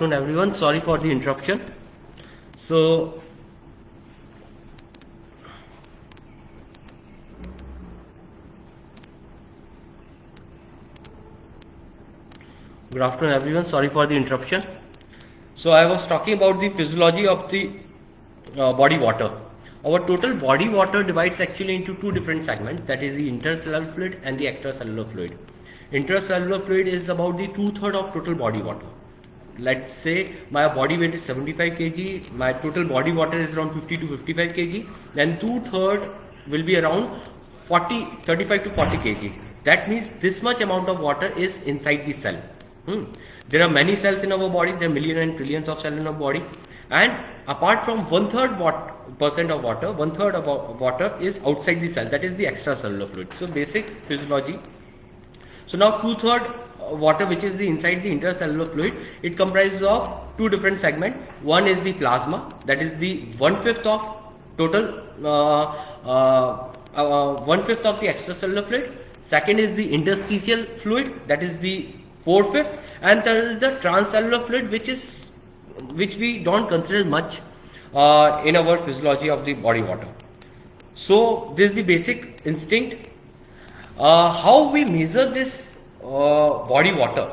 afternoon, everyone. Sorry for the interruption. So, good afternoon, everyone. Sorry for the interruption. So, I was talking about the physiology of the body water. Our total body water divides actually into two different segments, that is the intercellular fluid and the extracellular fluid. Intercellular fluid is about the 2/3 of total body water. Let's say my body weight is 75 kg, my total body water is around 50 to 55 kg, then 2/3 will be around 35 to 40 kg. That means this much amount of water is inside the cell. There are many cells in our body, there are millions and trillions of cells in our body, and apart from 1/3% of water, 1/3 of water is outside the cell, that is the extracellular fluid. So basic physiology. So now 2/3 water, which is the inside the intercellular fluid, it comprises of two different segments. One is the plasma, that is the 1/5 of total 1/5 of the extracellular fluid. Second is the interstitial fluid, that is the 4/5, and third is the transcellular fluid, which we don't consider much in our physiology of the body water. So this is the basic instinct. How we measure this body water?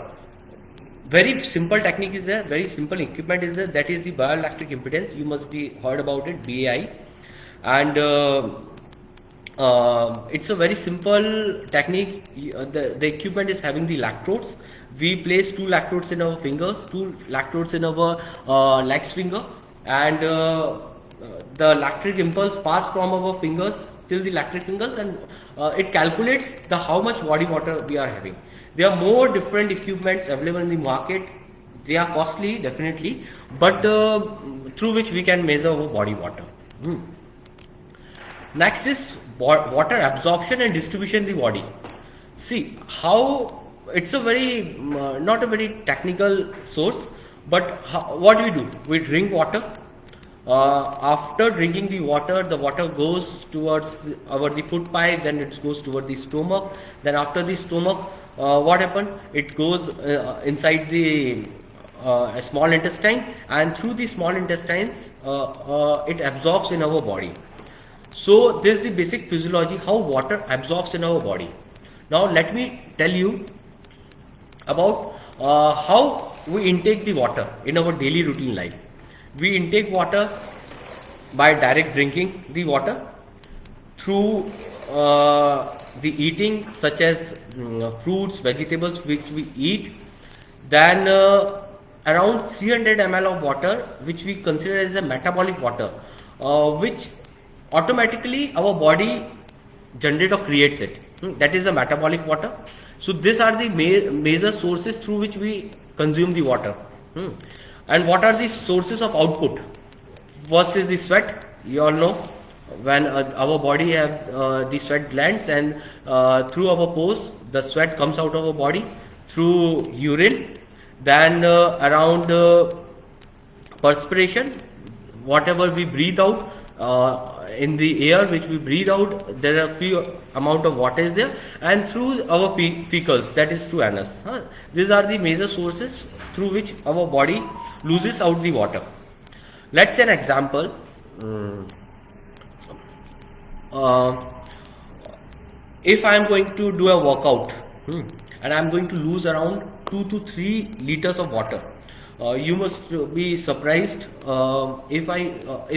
Very simple technique is there, very simple equipment is there, that is the bioelectric impedance. You must be heard about it, BAI, and it's a very simple technique. The equipment is having the electrodes. We place 2 electrodes in our fingers, 2 electrodes in our legs finger, and the electric impulse pass from our fingers till the electric fingers, and it calculates how much body water we are having. There are more different equipments available in the market. They are costly, definitely, but through which we can measure our body water. Next is water absorption and distribution in the body. See how it's a very not a very technical source, but what we do? We drink water. After drinking the water goes towards the food pipe, then it goes toward the stomach. Then after the stomach, what happens? It goes inside the small intestine, and through the small intestines, it absorbs in our body. So this is the basic physiology how water absorbs in our body. Now let me tell you about how we intake the water in our daily routine life. We intake water by direct drinking the water, through the eating, such as fruits, vegetables which we eat. Then around 300 ml of water, which we consider as a metabolic water, which automatically our body generates or creates it. That is the metabolic water. So these are the major sources through which we consume the water. And what are the sources of output? First is the sweat. You all know, when our body have the sweat glands, and through our pores the sweat comes out of our body through urine. Then around perspiration, whatever we breathe out, in the air which we breathe out, there are few amount of water is there, and through our fecals, that is through anus. These are the major sources through which our body loses out the water. Let's say an example. If I am going to do a workout, and I am going to lose around 2 to 3 liters of water, you must be surprised if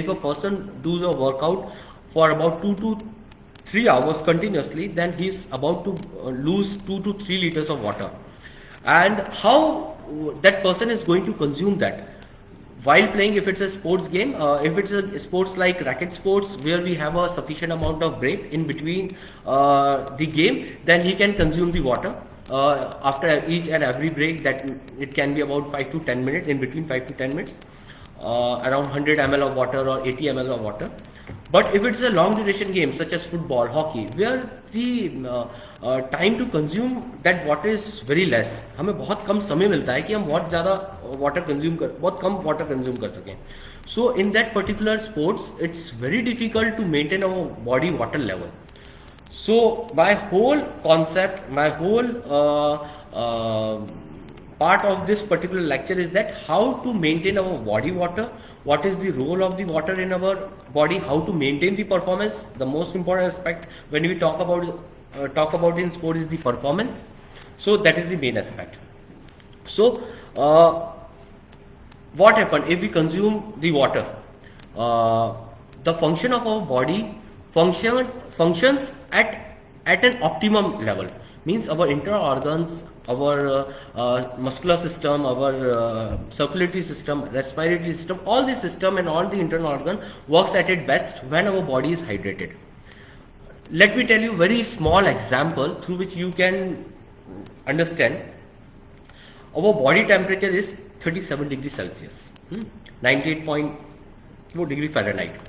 a person does a workout for about 2 to 3 hours continuously, then he is about to lose 2 to 3 liters of water. And how that person is going to consume that? While playing, if it's a sports game, if it's a sports like racket sports, where we have a sufficient amount of break in between the game, then he can consume the water. After each and every break, that it can be about 5 to 10 minutes, in between 5 to 10 minutes, around 100 ml of water or 80 ml of water. But if it's a long duration game such as football, hockey, where the time to consume that water is very less, हमें बहुत कम समय मिलता है कि हम बहुत ज़्यादा बहुत कम water consume कर सकें. So in that particular sports, it's very difficult to maintain our body water level. So my whole concept, my whole part of this particular lecture is that how to maintain our body water, what is the role of the water in our body, how to maintain the performance. The most important aspect when we talk about in sport is the performance. So that is the main aspect. So what happens if we consume the water? The function of our body functions at an optimum level. Means our internal organs, our muscular system, our circulatory system, respiratory system, all the system and all the internal organ works at its best when our body is hydrated. Let me tell you very small example through which you can understand. Our body temperature is 37 degrees Celsius, 98.4 degree Fahrenheit.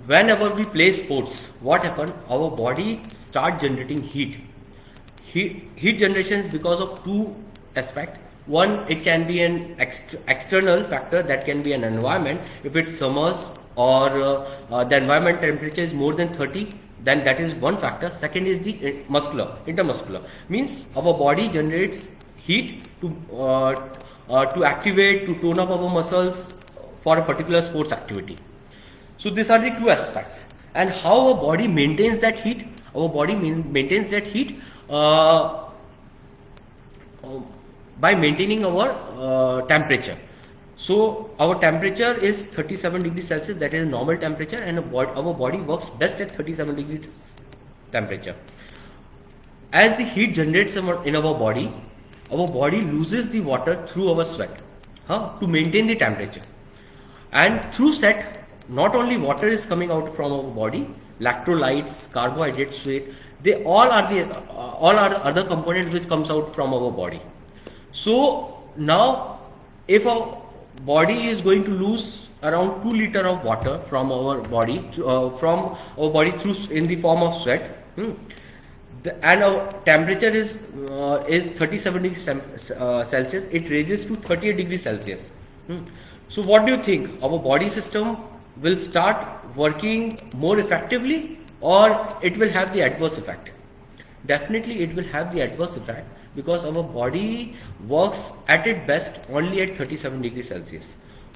Whenever we play sports, what happens? Our body start generating heat. Heat generation is because of two aspects. One, it can be an external factor, that can be an environment. If it's summers or the environment temperature is more than 30, then that is one factor. Second is the intermuscular. Means our body generates heat to activate, to tone up our muscles for a particular sports activity. So these are the two aspects. And how our body maintains that heat? Our body maintains that heat by maintaining our temperature. So our temperature is 37 degrees Celsius, that is normal temperature, and our body works best at 37 degrees temperature. As the heat generates in our body loses the water through our sweat to maintain the temperature. And through sweat, not only water is coming out from our body, electrolytes, carbohydrates, sweat, they all are the other components which comes out from our body. So now, if our body is going to lose around 2 liters of water from our body, through in the form of sweat, and our temperature is 37 degrees Celsius, it raises to 38 degrees Celsius. So what do you think? Our body system will start working more effectively, or it will have the adverse effect? Definitely it will have the adverse effect, because our body works at its best only at 37 degrees Celsius.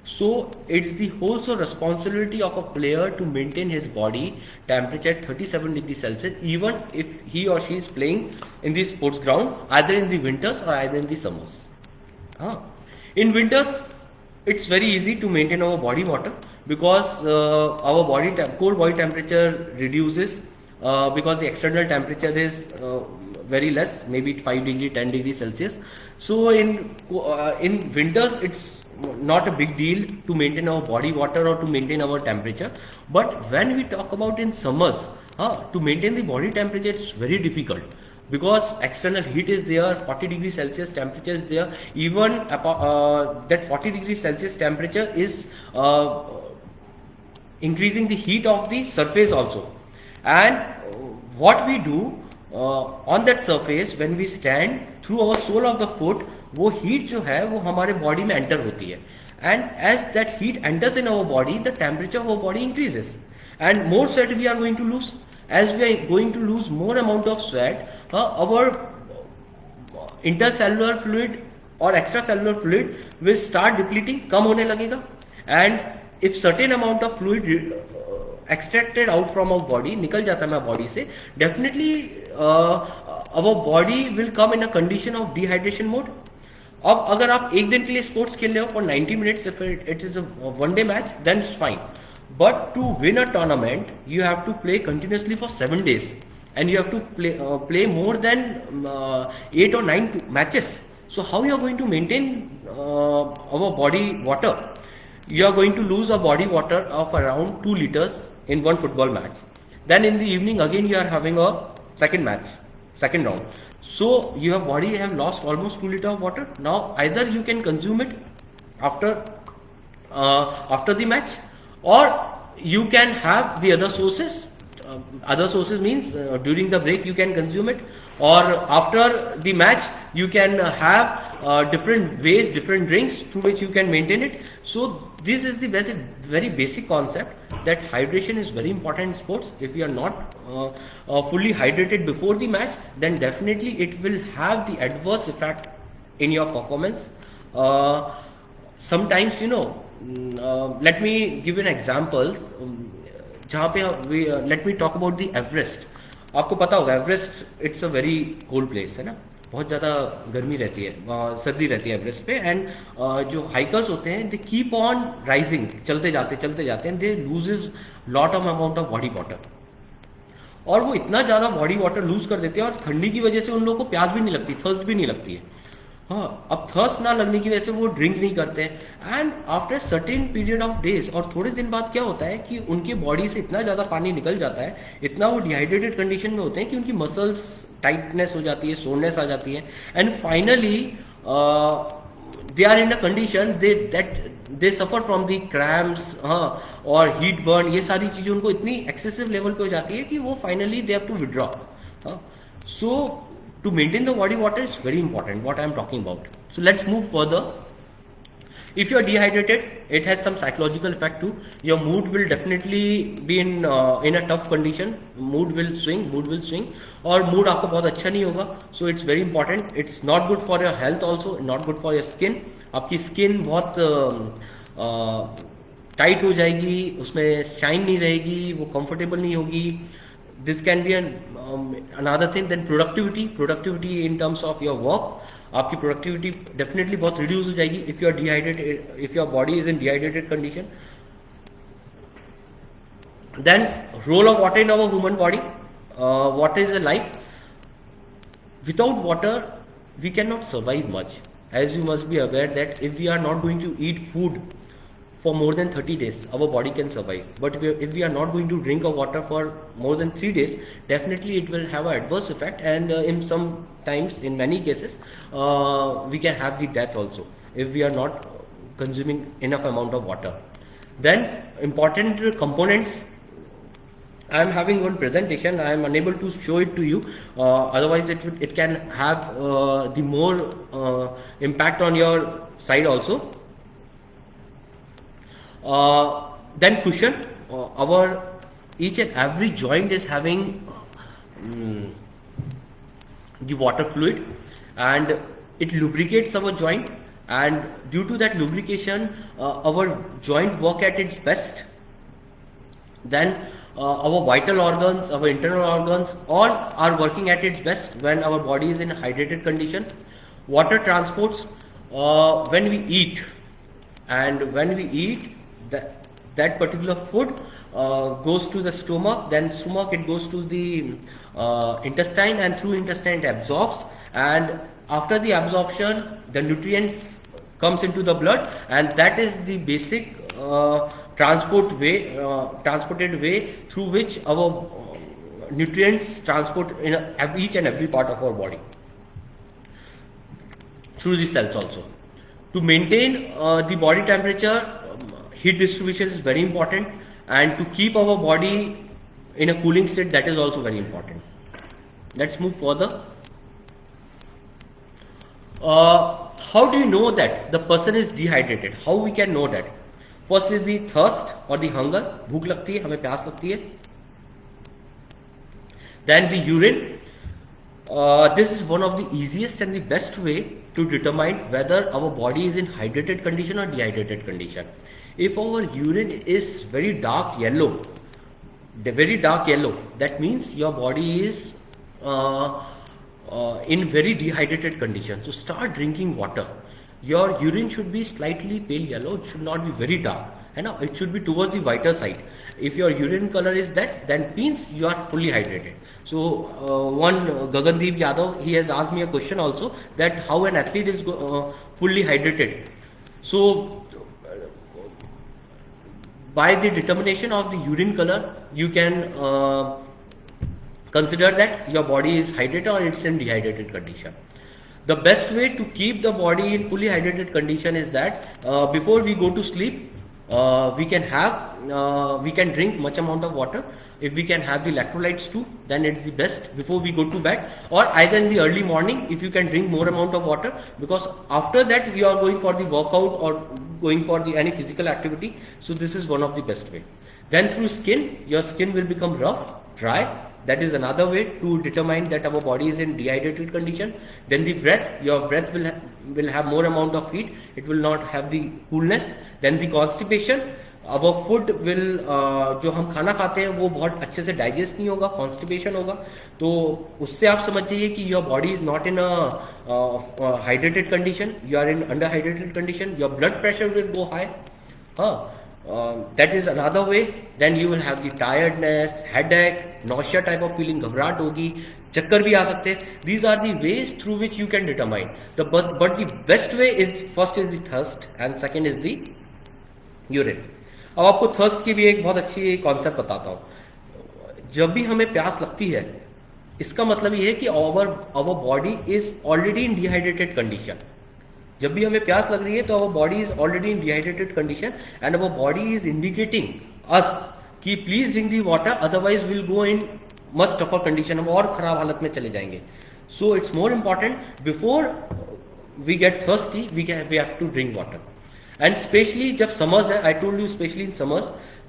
So it's the whole responsibility of a player to maintain his body temperature at 37 degrees Celsius, even if he or she is playing in the sports ground, either in the winters or either in the summers. In winters, it's very easy to maintain our body water, because our core body temperature reduces because the external temperature is very less, maybe 5 degree, 10 degrees Celsius. So in winters, it's not a big deal to maintain our body water or to maintain our temperature. But when we talk about in summers, to maintain the body temperature, it's very difficult, because external heat is there, 40 degrees Celsius temperature is there. Even that 40 degrees Celsius temperature is increasing the heat of the surface also. And what we do on that surface, when we stand, through our sole of the foot, वो heat जो है वो हमारे body में enter होती है, and as that heat enters in our body, the temperature of our body increases, and more sweat we are going to lose. As we are going to lose more amount of sweat, our intercellular fluid or extracellular fluid will start depleting, कम होने लगेगा. And if certain amount of fluid extracted out from our body, निकल जाता है हमारे body से, definitely our body will come in a condition of dehydration mode. अब अगर आप एक दिन के लिए स्पोर्ट्स खेल रहे हो for 90 minutes, if it is a one day match, then it's fine. But to win a tournament, you have to play continuously for 7 days, and you have to play more than 8 or 9 matches. So how you are going to maintain our body water? You are going to lose a body water of around 2 liters in one football match. Then in the evening again you are having a second round. So your body have lost almost 2 liters of water. Now either you can consume it after the match, or you can have the other sources. Other sources means during the break you can consume it, or after the match you can have different ways, different drinks through which you can maintain it. So this is the very basic concept, that hydration is very important in sports. If you are not fully hydrated before the match, then definitely it will have the adverse effect in your performance. Sometimes, let me give you an example. जहाँ पे let me talk about the Everest. आपको पता होगा Everest it's a very cold place है ना, बहुत ज़्यादा गर्मी रहती है, सर्दी रहती है एवरेस्ट पे. एंड जो हाइकर्स होते हैं दे कीप ऑन राइजिंग, चलते जाते हैं, they loses lot of amount of body water. और वो इतना ज़्यादा बॉडी वाटर लूज कर देते हैं और ठंडी की वजह से उन लोगों को प्यास भी नहीं लगती, थर्स्ट भी नहीं लगती है. हाँ, अब थर्स्ट ना लगने की वजह से वो ड्रिंक नहीं करते हैं. And after certain period of days, और थोड़े दिन बाद क्या होता है कि उनकी बॉडी से इतना ज़्यादा पानी निकल जाता है, इतना वो डिहाइड्रेटेड कंडीशन में होते हैं कि उनकी मसल्स टाइटनेस हो जाती है, सोरनेस आ जाती है. And finally they are in a condition they suffer from the cramps, हाँ, और हीट बर्न. ये सारी चीज़ें उनको इतनी एक्सेसिव लेवल पे हो जाती है कि वो finally they have to withdraw. So to maintain the body water is very important, what I am talking about. So let's move further. If you are dehydrated, it has some psychological effect too. Your mood will definitely be in a tough condition. Mood will swing, और mood आपको बहुत अच्छा नहीं होगा. So it's very important. It's not good for your health also, not good for your skin. आपकी skin बहुत tight हो जाएगी, उसमें शाइन नहीं रहेगी, वो कंफर्टेबल नहीं होगी. This can be another thing. Then productivity in terms of your work, आपकी productivity definitely बहुत reduce हो जाएगी if you are dehydrated, if your body is in dehydrated condition. Then role of water in our human body. Water is a life. Without water we cannot survive much. As you must be aware that if we are not going to eat food for more than 30 days, our body can survive. But if we are not going to drink a water for more than 3 days, definitely it will have an adverse effect, and in some times, in many cases, we can have the death also if we are not consuming enough amount of water. Then important components. I am having one presentation. I am unable to show it to you. Otherwise, it can have the more impact on your side also. Then cushion. Our each and every joint is having the water fluid, and it lubricates our joint, and due to that lubrication our joint work at its best. Then our vital organs, our internal organs, all are working at its best when our body is in hydrated condition. Water transports when we eat, and when we eat that particular food goes to the stomach, then stomach it goes to the intestine, and through intestine it absorbs, and after the absorption the nutrients comes into the blood, and that is the basic transported way through which our nutrients transport in each and every part of our body, through the cells also. To maintain the body temperature, heat distribution is very important, and to keep our body in a cooling state, that is also very important. Let's move further. How do you know that the person is dehydrated? How we can know that? First is the thirst or the hunger. भूख लगती है, हमें प्यास लगती है. Then the urine. This is one of the easiest and the best way to determine whether our body is in hydrated condition or dehydrated condition. If our urine is very dark yellow, that means your body is in very dehydrated condition. So start drinking water. Your urine should be slightly pale yellow. It should not be very dark. It should be towards the whiter side. If your urine color is that, then means you are fully hydrated. So one Gagandeep Yadav, he has asked me a question also, that how an athlete is fully hydrated. So by the determination of the urine color, you can consider that your body is hydrated or it's in dehydrated condition. The best way to keep the body in fully hydrated condition is that before we go to sleep, we can drink much amount of water. If we can have the electrolytes too, then it's the best before we go to bed, or either in the early morning if you can drink more amount of water, because after that you are going for the workout or going for the any physical activity. So this is one of the best way. Then through skin, your skin will become rough, dry, that is another way to determine that our body is in dehydrated condition. Then the breath, your breath will have more amount of heat, it will not have the coolness. Then the constipation, our food will जो हम खाना खाते हैं वो बहुत अच्छे से digest नहीं होगा, कॉन्स्टिपेशन होगा. तो उससे आप समझ जाइए कि your body is not in a hydrated condition, you are in under hydrated condition, your blood pressure will go high. That is another way. Then you will have the tiredness, headache, nausea type of feeling, घबराहट होगी, चक्कर भी आ सकते हैं. These are the ways through which you can determine. But the best way is, first is the thirst and second is the urine. अब आपको thirst की भी एक बहुत अच्छी कॉन्सेप्ट बताता हूँ. जब भी हमें प्यास लगती है, इसका मतलब ये है कि our body is already in dehydrated condition. जब भी हमें प्यास लग रही है तो our body is already in dehydrated condition and our body is indicating us कि please drink the water, otherwise we'll go in much tougher condition, हम और खराब हालत में चले जाएंगे. So it's more important before we get thirsty, we have to drink water. And specially जब summers है, I told you specially in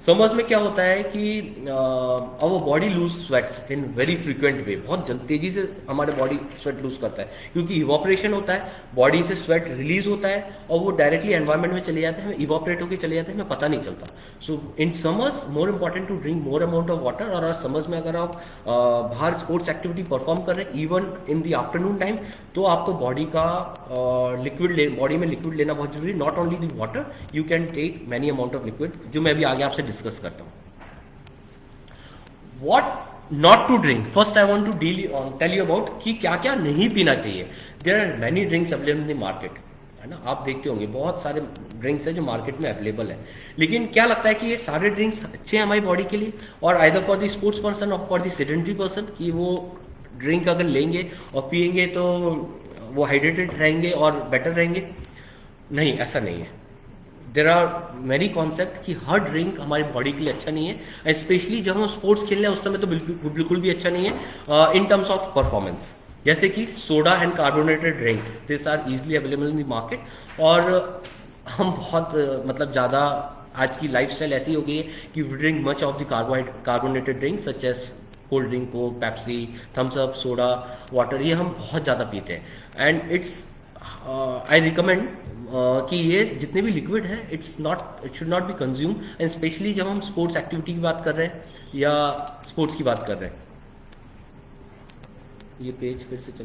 summers में क्या होता है कि our body lose sweats in very frequent way. बहुत तेजी से हमारे बॉडी स्वेट लूज करता है क्योंकि इवोपरेशन होता है, बॉडी से स्वेट रिलीज होता है और वो डायरेक्टली एनवायरमेंट में चले जाते हैं, इवोपरेट होकर चले जाते हैं, हमें पता नहीं चलता. So in summers more important to drink more amount of water. और समर्स में अगर आप बाहर स्पोर्ट्स एक्टिविटी परफॉर्म कर रहे हैं even in the afternoon time, तो आपको बॉडी का बॉडी में लिक्विड लेना बहुत जरूरी. Not only the water, you can take many amount of liquid, जो मैं अभी आगे आपसे डिस्कस करता हूं. What not to drink, first I want to tell you about कि क्या क्या नहीं पीना चाहिए. There are many drinks available in the market, है ना. आप देखते होंगे बहुत सारे ड्रिंक्स है जो मार्केट में अवेलेबल है. लेकिन क्या लगता है कि ये सारे ड्रिंक्स अच्छे हैं हमारी बॉडी के लिए, और either for the sports person और फॉर द सेडेंटरी पर्सन, कि वो ड्रिंक अगर लेंगे और पियेंगे तो वो हाइड्रेटेड रहेंगे और बेटर रहेंगे? नहीं, ऐसा नहीं है. देर आर मेनी कॉन्सेप्ट कि हर ड्रिंक हमारी बॉडी के लिए अच्छा नहीं है. स्पेशली जब हम स्पोर्ट्स खेल रहे हैं उस समय तो बिल्कुल भी अच्छा नहीं है इन टर्म्स ऑफ परफॉर्मेंस. जैसे कि soda and carbonated drinks, this are easily available in the market. और हम बहुत मतलब ज़्यादा आज की लाइफस्टाइल ऐसी हो गई है कि we drink much of the carbonated drinks such as cold drink, Coke, Pepsi, Thums Up, soda, water, ये हम बहुत ज़्यादा पीते हैं. एंड इट्स आई रिकमेंड कि ये जितने भी लिक्विड है it should not be consume. And specially जब हम स्पोर्ट्स एक्टिविटी की बात कर रहे हैं या स्पोर्ट्स की बात कर रहे हैं. ये पेज फिर से